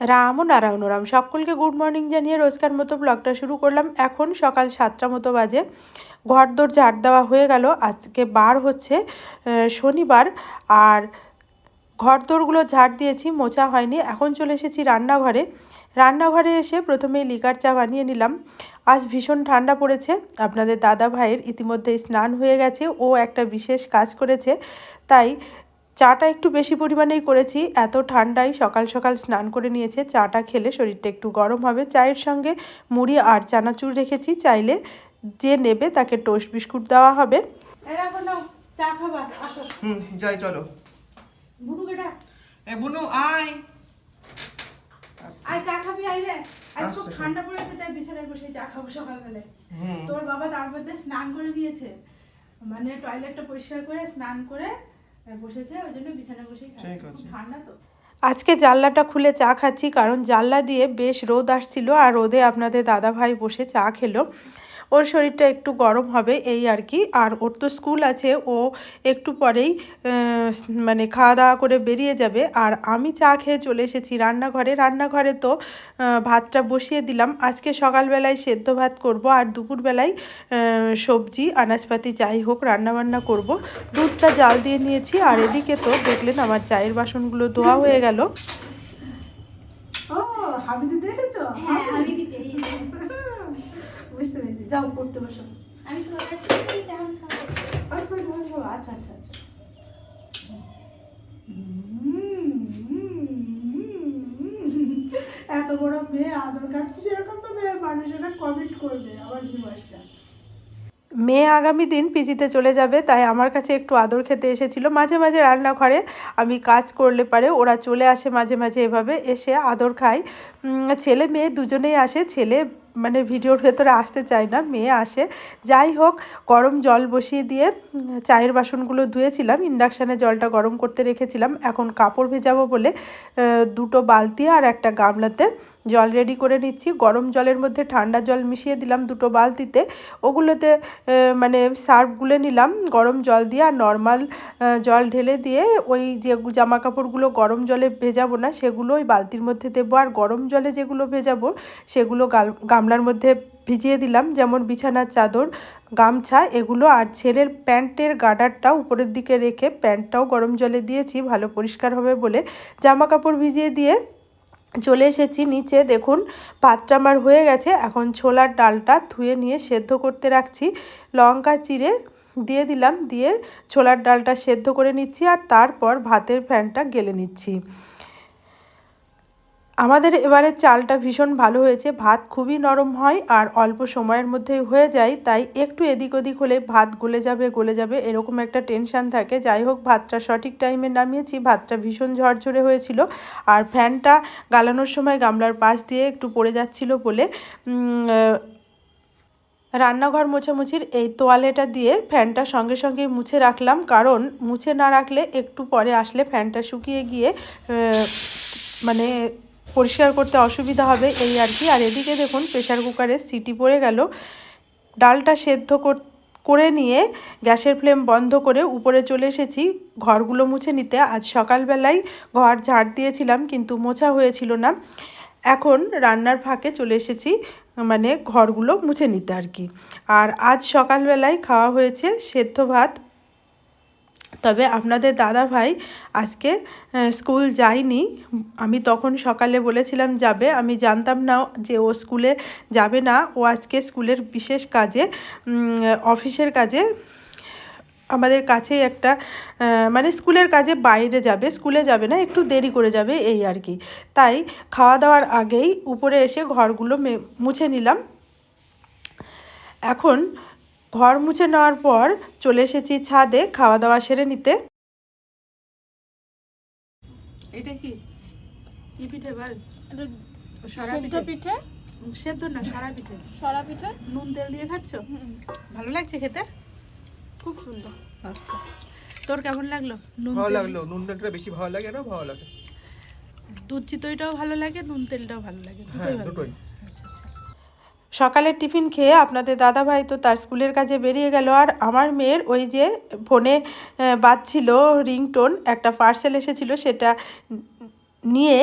রাম ও নারায়ণ রাম সকলকে good morning জানিয়ে রোজকার মতো ব্লগটা শুরু করলাম। এখন সকাল 7টা মতো বাজে। ঘরদোর ঝাড় দেওয়া হয়ে গেল। আজকে বার হচ্ছে শনিবার, আর ঘরদোরগুলো ঝাড় দিয়েছি, মোছা হয়নি। এখন চলে এসেছি রান্নাঘরে। রান্নাঘরে এসে প্রথমেই লিকার চা বানিয়ে নিলাম। আজ ভীষণ ঠান্ডা পড়েছে। আপনাদের দাদা ভাইয়ের ইতিমধ্যেই স্নান হয়ে গেছে, ও একটা বিশেষ কাজ করেছে, তাই চাটা একটু বেশি পরিমাণেই করেছি। এত ঠান্ডায় সকাল সকাল স্নান করে নিয়েছে। চাটা খেলে শরীরটা একটু গরম হবে। চায়ের সঙ্গে মুড়ি আর চানাচুর রেখেছি, চাইলে যে নেবে তাকে টোস্ট বিস্কুট দেওয়া হবে। এখন নাও চা খাবার, আসো। যাই চলো। বুনু বেটা, বুনু আয় আয় চা খাবি, আয় রে। আজ খুব ঠান্ডা পড়েছে, তাই বিছানায় বসে চা খাবো সকালবেলায়। তোর বাবা তার মধ্যে স্নান করে নিয়েছে, মানে টয়লেটটা পরিষ্কার করে স্নান করে বসেছে, ওই জন্য বিছানায় বসেই খাচ্ছে। খুব ঠান্ডা তো। আজকে জানলাটা খুলে চা খাচ্ছি, কারণ জানলা দিয়ে বেশ রোদ আসছিল, আর রোদে আপনাদের দাদা ভাই বসে চা খেলো। ওর শরীরটা একটু গরম হবে এই আর কি। আর ওর তো স্কুল আছে, ও একটু পরেই মানে খাওয়া দাওয়া করে বেরিয়ে যাবে। আর আমি চা খেয়ে চলে এসেছি রান্নাঘরে। রান্নাঘরে তো ভাতটা বসিয়ে দিলাম। আজকে সকালবেলায় সেদ্ধ ভাত করব, আর দুপুরবেলায় সবজি আনাজপাতি যাই হোক রান্নাবান্না করব। দুধটা জাল দিয়ে নিয়েছি, আর এদিকে তো দেখলেন আমার চায়ের বাসনগুলো ধোয়া হয়ে গেল। বুঝতে পেরেছি, যাও পড়তে বসো। আমি তো আচ্ছা আচ্ছা আচ্ছা। এত বড় মেয়ে আদর কাটছি, সেরকম তো মানুষেরা কমেন্ট করবে, আবার ভিউয়ার্সরা। মেয়ে আগামী দিন পিজিতে চলে যাবে, তাই আমার কাছে একটু আদর খেতে এসেছিল। মাঝে মাঝে রান্নাঘরে আমি কাজ করলে পারে ওরা চলে আসে, মাঝে মাঝে এভাবে এসে আদর খায়। ছেলে মেয়ে দুজনেই আসে। ছেলে মানে ভিডিওর ভেতরে আসতে চায় না, মেয়ে আসে। যাই হোক, গরম জল বসিয়ে দিয়ে চায়ের বাসনগুলো ধুয়েছিলাম, ইন্ডাকশানে জলটা গরম করতে রেখেছিলাম। এখন কাপড় ভেজাবো বলে দুটো বালতি আর একটা গামলাতে জল রেডি করে নিচ্ছি। গরম জলের মধ্যে ঠান্ডা জল মিশিয়ে দিলাম দুটো বালতিতে, ওগুলোতে মানে সার্ফ গুলে নিলাম গরম জল দিয়ে, আর নর্মাল জল ঢেলে দিয়ে ওই যে জামা কাপড়গুলো গরম জলে ভেজাবো না সেগুলো ওই বালতির মধ্যে দেবো, আর গরম জলে যেগুলো ভেজাবো সেগুলো গামলার মধ্যে ভিজিয়ে দিলাম, যেমন বিছানার চাদর, গামছা এগুলো। আর ছেলের প্যান্টের গার্ডারটা উপরের দিকে রেখে প্যান্টটাও গরম জলে দিয়েছি ভালো পরিষ্কার হবে বলে। জামা কাপড় ভিজিয়ে দিয়ে চলে এসেছি নিচে। দেখুন ভাতটা আমার হয়ে গেছে। এখন ছোলার ডালটা ধুয়ে নিয়ে সেদ্ধ করতে রাখছি। লঙ্কা চিড়ে দিয়ে দিলাম, দিয়ে ছোলার ডালটা সেদ্ধ করে নিচ্ছি, আর তারপর ভাতের ফ্যানটা গেলে নিচ্ছি। আমাদের এবারে চালটা ভীষণ ভালো হয়েছে, ভাত খুবই নরম হয় আর অল্প সময়ের মধ্যেই হয়ে যায়, তাই একটু এদিক ওদিক হলে ভাত গলে যাবে এরকম একটা টেনশান থাকে। যাই হোক, ভাতটা সঠিক টাইমে নামিয়েছি। ভাতটা ভীষণ ঝরঝরে হয়েছিল, আর ফ্যানটা গালানোর সময় গামলার পাশ দিয়ে একটু পড়ে যাচ্ছিল বলে রান্নাঘর মোছামুছির এই তোয়ালেটা দিয়ে ফ্যানটা সঙ্গে সঙ্গে মুছে রাখলাম, কারণ মুছে না রাখলে একটু পরে আসলে ফ্যানটা শুকিয়ে গিয়ে মানে পরিষ্কার করতে অসুবিধা হবে এই আর কি। আর এদিকে দেখুন প্রেশার কুকারে সিটি পড়ে গেল। ডালটা সেদ্ধ করে নিয়ে গ্যাসের ফ্লেম বন্ধ করে উপরে চলে এসেছি ঘরগুলো মুছে নিতে। আজ সকালবেলায় ঘর ঝাড় দিয়েছিলাম, কিন্তু মোছা হয়েছিল না। এখন রান্নার ফাঁকে চলে এসেছি মানে ঘরগুলো মুছে নিতে আর কি। আর আজ সকালবেলায় খাওয়া হয়েছে সেদ্ধ ভাত। তবে আপনাদের দাদা ভাই আজকে স্কুল যায়নি। আমি তখন সকালে বলেছিলাম যাবে, আমি জানতাম না যে ও স্কুলে যাবে না। ও আজকে স্কুলের বিশেষ কাজে, অফিসের কাজে আমাদের কাছেই একটা মানে স্কুলের কাজে বাইরে যাবে, স্কুলে যাবে না, একটু দেরি করে যাবে এই আর কি। তাই খাওয়া দাওয়ার আগেই উপরে এসে ঘরগুলো মুছে নিলাম। এখন ঘর মুছে নেওয়ার পর চলে এসেছি ছাদে খাওয়া দাওয়া সেরে নিতে। এটা কি কি পিঠে বল? সরা পিঠে। সেদ্ধ না, সরা পিঠে। সরা পিঠে নুন তেল দিয়ে খাচ্ছ? ভালো লাগছে খেতে? খুব সুন্দর। আচ্ছা, তোর কেমন লাগলো? ভালো লাগলো। নুন তেলটা বেশি ভালো লাগে, না ভালো লাগে? দুধ চিতইটাও ভালো লাগে, নুন তেলটাও ভালো লাগে, দুটোই। দুটোই। সকালের টিফিন খেয়ে আপনাদের দাদাভাই তো তার স্কুলের কাজে বেরিয়ে গেল। আর আমার মেয়ের ওই যে ফোনে বাজছিল রিংটোন, একটা পার্সেল এসেছিল, সেটা নিয়ে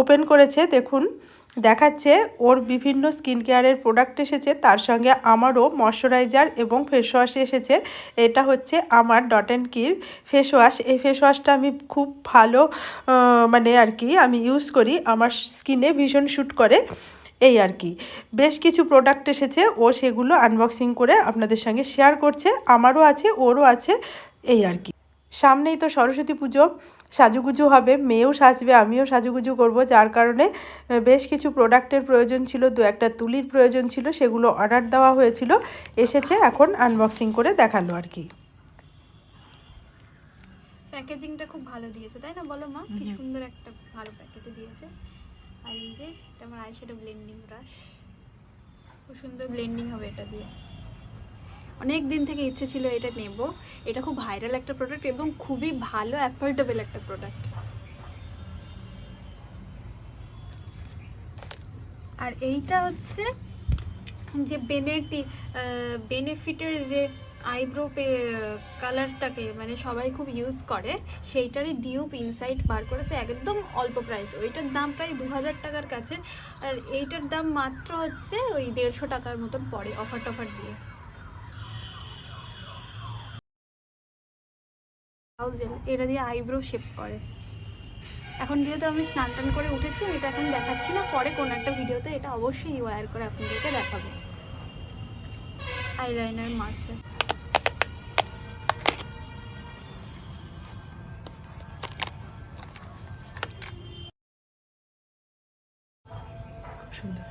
ওপেন করেছে, দেখুন দেখাচ্ছে ওর বিভিন্ন স্কিন কেয়ারের প্রোডাক্ট এসেছে, তার সঙ্গে আমারও ময়শ্চারাইজার এবং ফেস ওয়াশ এসেছে। এটা হচ্ছে আমার dot and key face wash. এই ফেস ওয়াশটা আমি খুব ভালো মানে আর কি আমি ইউজ করি, আমার স্কিনে ভীষণ শ্যুট করে এই আর কি। বেশ কিছু প্রোডাক্ট এসেছে, ও সেগুলো আনবক্সিং করে আপনাদের সঙ্গে শেয়ার করছে, আমারও আছে ওরও আছে এই আর কি। সামনেই তো সরস্বতী পুজো, সাজুগুজু হবে, মেয়েও সাজবে, আমিও সাজুগুজু করব, যার কারণে বেশ কিছু প্রোডাক্টের প্রয়োজন ছিল, দু একটা তুলির প্রয়োজন ছিল, সেগুলো অর্ডার দেওয়া হয়েছিল, এসেছে, এখন আনবক্সিং করে দেখালো আর কি। প্যাকেজিংটা খুব ভালো দিয়েছে, তাই না বলো মা? কি সুন্দর একটা ভালো প্যাকেটে দিয়েছে। আর এই যে এটা আমার আইশ্যাডো ব্লেন্ডিং ব্রাশ, খুব সুন্দর ব্লেন্ডিং হবে এটা দিয়ে। অনেক দিন থেকে ইচ্ছে ছিল এটা নেব, এটা খুব ভাইরাল একটা প্রোডাক্ট এবং খুবই ভালো অ্যাফোর্ডেবল একটা প্রোডাক্ট। আর এইটা হচ্ছে যে বেনিফিটের যে আইব্রো কালারটাকে মানে সবাই খুব ইউজ করে, সেইটারই ডিউপ ইনসাইট বার করেছে একদম অল্প প্রাইস। ওইটার দাম প্রায় 2000 টাকার কাছে, আর এইটার দাম মাত্র হচ্ছে ওই 150 টাকার মতন পড়ে অফার টফার দিয়ে। এটা দিয়ে আইব্রো শেপ করে। এখন যেহেতু আমি স্নান টান করে উঠেছি, এটা এখন দেখাচ্ছি না, পরে কোন একটা ভিডিওতে এটা অবশ্যই ওয়্যার করে আপনাদেরকে দেখাবো। আইলাইনার মাস্কার, সুন্দর।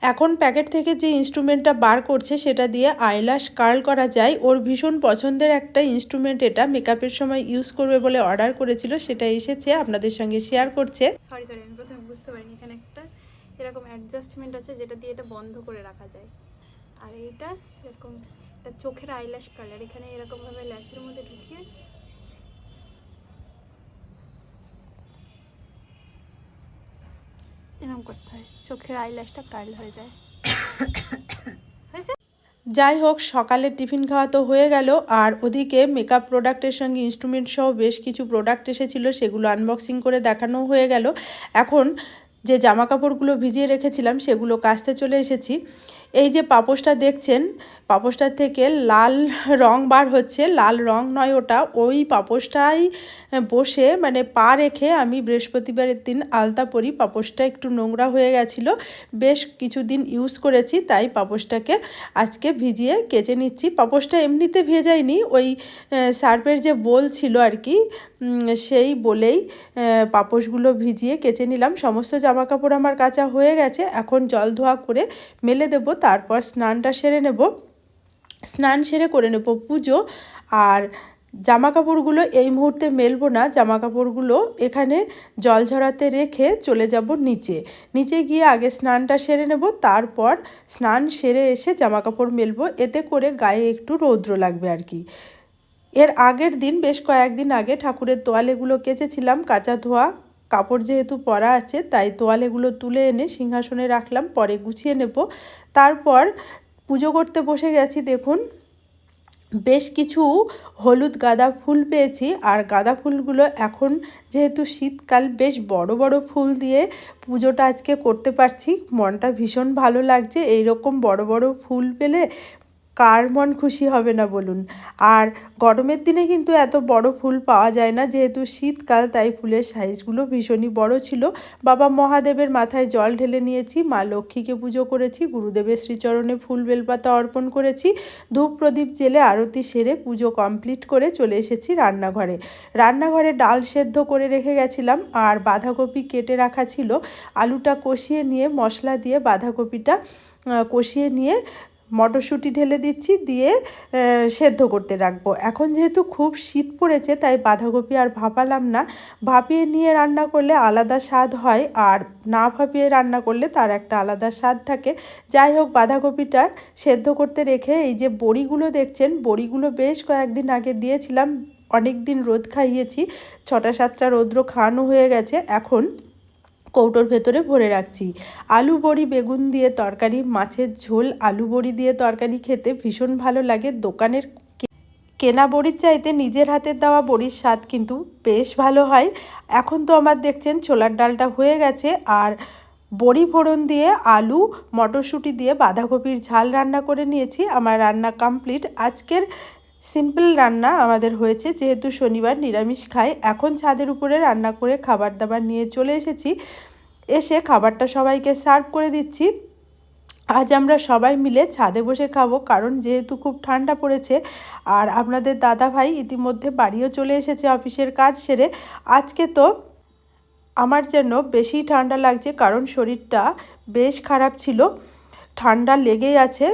এখন প্যাকেট থেকে যে ইনস্ট্রুমেন্টটা বার করছে সেটা দিয়ে আইল্যাশ কার্ল করা যায়, ওর ভীষণ পছন্দের একটা ইনস্ট্রুমেন্ট, এটা মেকআপের সময় ইউজ করবে বলে অর্ডার করেছিল, সেটা এসেছে, আপনাদের সঙ্গে শেয়ার করছে। সরি আমি প্রথমে বুঝতে পারিনি, এখানে একটা এরকম অ্যাডজাস্টমেন্ট আছে যেটা দিয়ে এটা বন্ধ করে রাখা যায়। আর এইটা এরকম এটা চোখের আইল্যাশ কালার, এখানে এরকমভাবে ল্যাশের মধ্যে ঢুকিয়ে এরকম করতে হয়, চোখের আইল্যাশটা কার্ল হয়ে যায়। যাই হোক, সকালের টিফিন খাওয়া তো হয়ে গেল, আর ওদিকে মেকআপ প্রোডাক্টের সঙ্গে ইনস্ট্রুমেন্ট সহ বেশ কিছু প্রোডাক্ট এসেছিলো, সেগুলো আনবক্সিং করে দেখানো হয়ে গেল। এখন যে জামা কাপড়গুলো ভিজিয়ে রেখেছিলাম সেগুলো কাচতে চলে এসেছি। এই যে পাপোশটা দেখছেন, পাপোশটার থেকে লাল রং বার হচ্ছে, লাল রং নয় ওটা, ওই পাপোশটাই বসে মানে পা রেখে আমি বৃহস্পতিবারের দিন আলতা পরি, পাপোশটা একটু নোংরা হয়ে গেছিলো, বেশ কিছুদিন ইউজ করেছি, তাই পাপোশটাকে আজকে ভিজিয়ে কেচে নিচ্ছি। পাপোশটা এমনিতে ভেজাইনি, ওই সার্ফের যে বোল ছিল আর কি, সেই বলেই পাপোশগুলো ভিজিয়ে কেচে নিলাম। সমস্ত জামা কাপড় আমার কাচা হয়ে গেছে, এখন জল ধোয়া করে মেলে দেব, তারপর স্নানটা সেরে নেব, স্নান সেরে করে নেব পুজো। আর জামা কাপড়গুলো এই মুহূর্তে মেলবো না, জামা কাপড়গুলো এখানে জল ঝরাতে রেখে চলে যাব নিচে, নিচে গিয়ে আগে স্নানটা সেরে নেব, তারপর স্নান সেরে এসে জামা কাপড় মেলবো, এতে করে গায়ে একটু রৌদ্র লাগবে আর কি। এর আগের দিন বেশ কয়েকদিন আগে ঠাকুরের তোয়ালেগুলো কেচেছিলাম, কাঁচা ধোয়া কাপড় যেহেতু পরা আছে তাই তোয়ালেগুলো তুলে এনে সিংহাসনে রাখলাম, পরে গুছিয়ে নেব। তারপর পুজো করতে বসে গেছি। দেখুন বেশ কিছু হলুদ গাঁদা ফুল পেয়েছি, আর গাঁদা ফুলগুলো এখন যেহেতু শীতকাল বেশ বড় বড় ফুল দিয়ে পুজোটা আজকে করতে পারছি, মনটা ভীষণ ভালো লাগছে। এইরকম বড় বড় ফুল পেলে কার মন খুশি হবে না বলুন। আর গরমের দিনে কিন্তু এত বড় ফুল পাওয়া যায় না, যেহেতু শীতকাল তাই ফুলের সাইজগুলো ভীষণই বড় ছিল। বাবা মহাদেবের মাথায় জল ঢেলে নিয়েছি, মা লক্ষ্মীকে পুজো করেছি, গুরুদেবের শ্রীচরণে ফুল বেলপাতা অর্পণ করেছি, ধূপ প্রদীপ জেলে আরতি সেরে পুজো কমপ্লিট করে চলে এসেছি রান্নাঘরে। রান্নাঘরে ডাল সেদ্ধ করে রেখে গেছিলাম, আর বাঁধাকপি কেটে রাখা ছিল, আলুটা কষিয়ে নিয়ে মশলা দিয়ে বাঁধাকপিটা কষিয়ে নিয়ে মটরশুঁটি ঢেলে দিচ্ছি, দিয়ে সেদ্ধ করতে রাখবো। এখন যেহেতু খুব শীত পড়েছে তাই বাঁধাকপি আর ভাপালাম না, ভাপিয়ে নিয়ে রান্না করলে আলাদা স্বাদ হয়, আর না ভাপিয়ে রান্না করলে তার একটা আলাদা স্বাদ থাকে। যাই হোক, বাঁধাকপিটা সেদ্ধ করতে রেখে এই যে বড়িগুলো দেখছেন, বড়িগুলো বেশ কয়েকদিন আগে দিয়েছিলাম, অনেক দিন রোদ খাইয়েছি, 6-7টা রৌদ্র খাওয়ানো হয়ে গেছে, এখন কৌটোর ভেতরে ভরে রাখছি। আলু বড়ি বেগুন দিয়ে তরকারি, মাছের ঝোল আলু বড়ি দিয়ে তরকারি খেতে ভীষণ ভালো লাগে। দোকানের কেনা বড়ির চাইতে নিজের হাতের দেওয়া বড়ির স্বাদ কিন্তু বেশ ভালো হয়। এখন তো আমার দেখছেন ছোলার ডালটা হয়ে গেছে, আর বড়ি ফোড়ন দিয়ে আলু মটরশুঁটি দিয়ে বাঁধাকপির ঝাল রান্না করে নিয়েছি। আমার রান্না কমপ্লিট। আজকের সিম্পল রান্না আমাদের হয়েছে, যেহেতু শনিবার নিরামিষ খাই। এখন ছাদের উপরে রান্না করে খাবার দাবার নিয়ে চলে এসেছি। এসে খাবারটা সবাইকে সার্ভ করে দিচ্ছি। আজ আমরা সবাই মিলে ছাদে বসে খাবো, কারণ যেহেতু খুব ঠান্ডা পড়েছে। আর আপনাদের দাদা ভাই ইতিমধ্যে বাড়িও চলে এসেছে অফিসের কাজ সেরে। আজকে তো আমার যেন বেশি ঠান্ডা লাগছে, কারণ শরীরটা বেশ খারাপ ছিল, ঠান্ডা লেগেই আছে,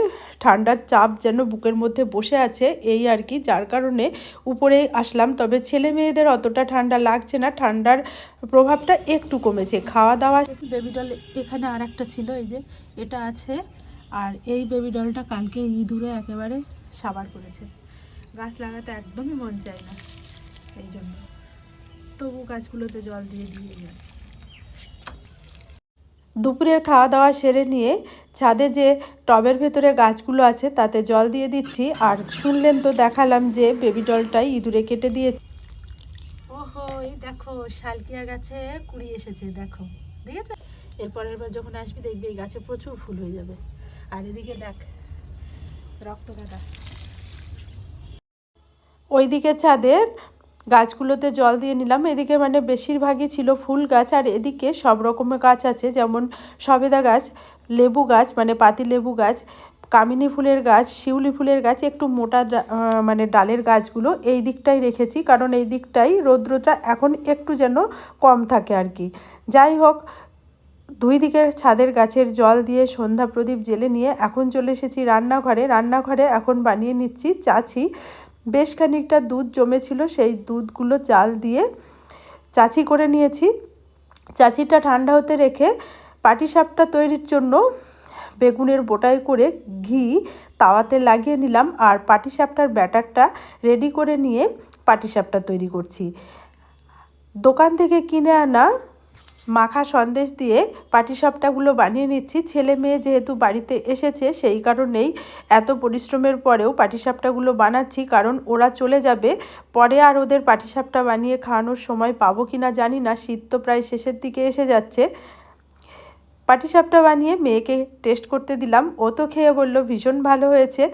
ঠান্ডার চাপ যেন বুকের মধ্যে বসে আছে এই আর কি, যার কারণে উপরেই আসলাম। তবে ছেলে মেয়েদের অতটা ঠান্ডা লাগছে না, ঠান্ডার প্রভাবটা একটু কমেছে। খাওয়া দাওয়া বেবি ডল এখানে আর একটা ছিল, এই যে এটা আছে। আর এই বেবি ডলটা কালকে ইঁদুরে একেবারে সাবার করেছে। গাছ লাগাতে একদমই মন চায় না, এই জন্য তবু গাছগুলোতে জল দিয়ে যায়। দুপুরের খাওয়া দাওয়া সেরে নিয়ে ছাদে যে টবের ভেতরে গাছগুলো আছে তাতে জল দিয়ে দিচ্ছি। আর শুনলেন তো, দেখালাম যে বেবি ডলটাই ইঁদুরে কেটে দিয়েছে। ওহো, এই দেখো শালকিয়া গাছে কুড়ি এসেছে, দেখো দেখেছো? এরপরের বার যখন আসবি দেখবি এই গাছে প্রচুর ফুল হয়ে যাবে। আর এদিকে দেখ রক্তগাঁদা, ওইদিকে ছাদে গাছগুলোতে জল দিয়ে নিলাম। এদিকে মানে বেশিরভাগই ছিল ফুল গাছ, আর এদিকে সব রকমের গাছ আছে, যেমন সবেদা গাছ, লেবু গাছ মানে পাতি লেবু গাছ, কামিনী ফুলের গাছ, শিউলি ফুলের গাছ, একটু মোটা মানে ডালের গাছগুলো এই দিকটাই রেখেছি, কারণ এই দিকটাই রৌদ্রটা এখন একটু যেন কম থাকে আর কি। যাই হোক, দুই দিকের ছাদের গাছের জল দিয়ে সন্ধ্যা প্রদীপ জেলে নিয়ে এখন চলে এসেছি রান্নাঘরে এখন বানিয়ে নিচ্ছি চাচি। বেশ খানিকটা দুধ জমেছিল, সেই দুধগুলো জাল দিয়ে চাচি করে নিয়েছি। চাচিটা ঠান্ডা হতে রেখে পাটিসাপটা তৈরির জন্য বেগুনের বোটাই করে ঘি তাওয়াতে লাগিয়ে নিলাম, আর পাটিসাপটার ব্যাটারটা রেডি করে নিয়ে পাটিসাপটা তৈরি করছি। দোকান থেকে কিনে আনা মাখা সন্দেশ দিয়ে পাটিসাপটাগুলো বানিয়ে নিচ্ছি। ছেলে মেয়ে যেহেতু বাড়িতে এসেছে সেই কারণেই এত পরিশ্রমের পরেও পাটিসাপটাগুলো বানাচ্ছি, কারণ ওরা চলে যাবে পরে, আর ওদের পাটিসাপটা বানিয়ে খাওয়ানোর সময় পাবো কি না জানি না। শীত তো প্রায় শেষের দিকে এসে যাচ্ছে। পাটিসাপটা বানিয়ে মেয়েকে টেস্ট করতে দিলাম, ও তো খেয়ে বলল ভীষণ ভালো হয়েছে।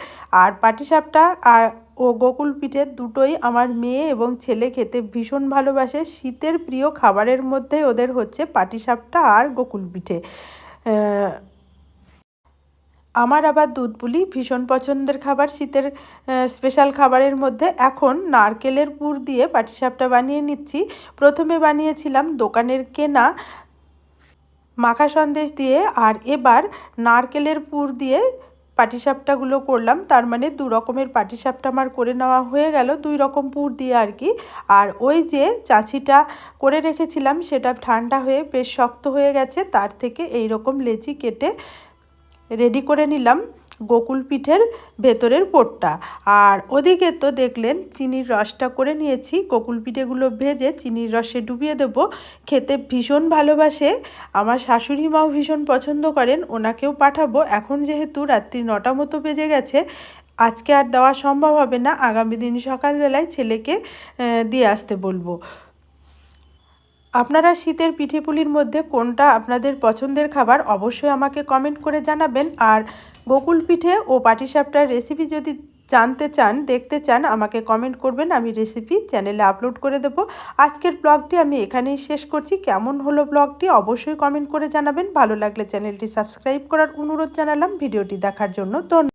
আর পাটিসাপটা আর ও গোকুল পিঠে দুটোই আমার মেয়ে এবং ছেলে খেতে ভীষণ ভালোবাসে। শীতের প্রিয় খাবারের মধ্যে ওদের হচ্ছে পাটিসাপটা আর গোকুল পিঠে। আমার আবার দুধ পুলি ভীষণ পছন্দের খাবার শীতের স্পেশাল খাবারের মধ্যে। এখন নারকেলের পুর দিয়ে পাটিসাপটা বানিয়ে নিচ্ছি। প্রথমে বানিয়েছিলাম দোকানের কেনা মাখা সন্দেশ দিয়ে, আর এবার নারকেলের পুর দিয়ে পাটিসাপটাগুলো করলাম। তার মানে দু রকমের পাটিসাপটা আমার করে নেওয়া হয়ে গেল, দুই রকম পুর দিয়ে আর কি। আর ওই যে চাচিটা করে রেখেছিলাম সেটা ঠান্ডা হয়ে বেশ শক্ত হয়ে গেছে, তার থেকে এই রকম লেচি কেটে রেডি করে নিলাম গোকুল পিঠের ভেতরের পোরটা। আর ওদিকে তো দেখলেন চিনির রসটা করে নিয়েছি। গোকুল পিঠেগুলো ভেজে চিনির রসে ডুবিয়ে দেব। খেতে ভীষণ ভালোবাসে, আমার শাশুড়ি মাও ভীষণ পছন্দ করেন, ওনাকেও পাঠাবো। এখন যেহেতু রাত্রি 9টা মতো বেজে গেছে, আজকে আর দেওয়া সম্ভব হবে না, আগামী দিন সকালবেলায় ছেলেকে দিয়ে আসতে বলবো। আপনারা শীতের পিঠেপুলির মধ্যে কোনটা আপনাদের পছন্দের খাবার অবশ্যই আমাকে কমেন্ট করে জানাবেন। আর গোকুল পিঠে ও পাটিসাপটার রেসিপি যদি জানতে চান, দেখতে চান, আমাকে কমেন্ট করবেন, আমি রেসিপি চ্যানেলে আপলোড করে দেব। আজকের ব্লগটি আমি এখানেই শেষ করছি। কেমন হলো ব্লগটি অবশ্যই কমেন্ট করে জানাবেন। ভালো লাগলে চ্যানেলটি সাবস্ক্রাইব করার অনুরোধ জানালাম। ভিডিওটি দেখার জন্য ধন্যবাদ।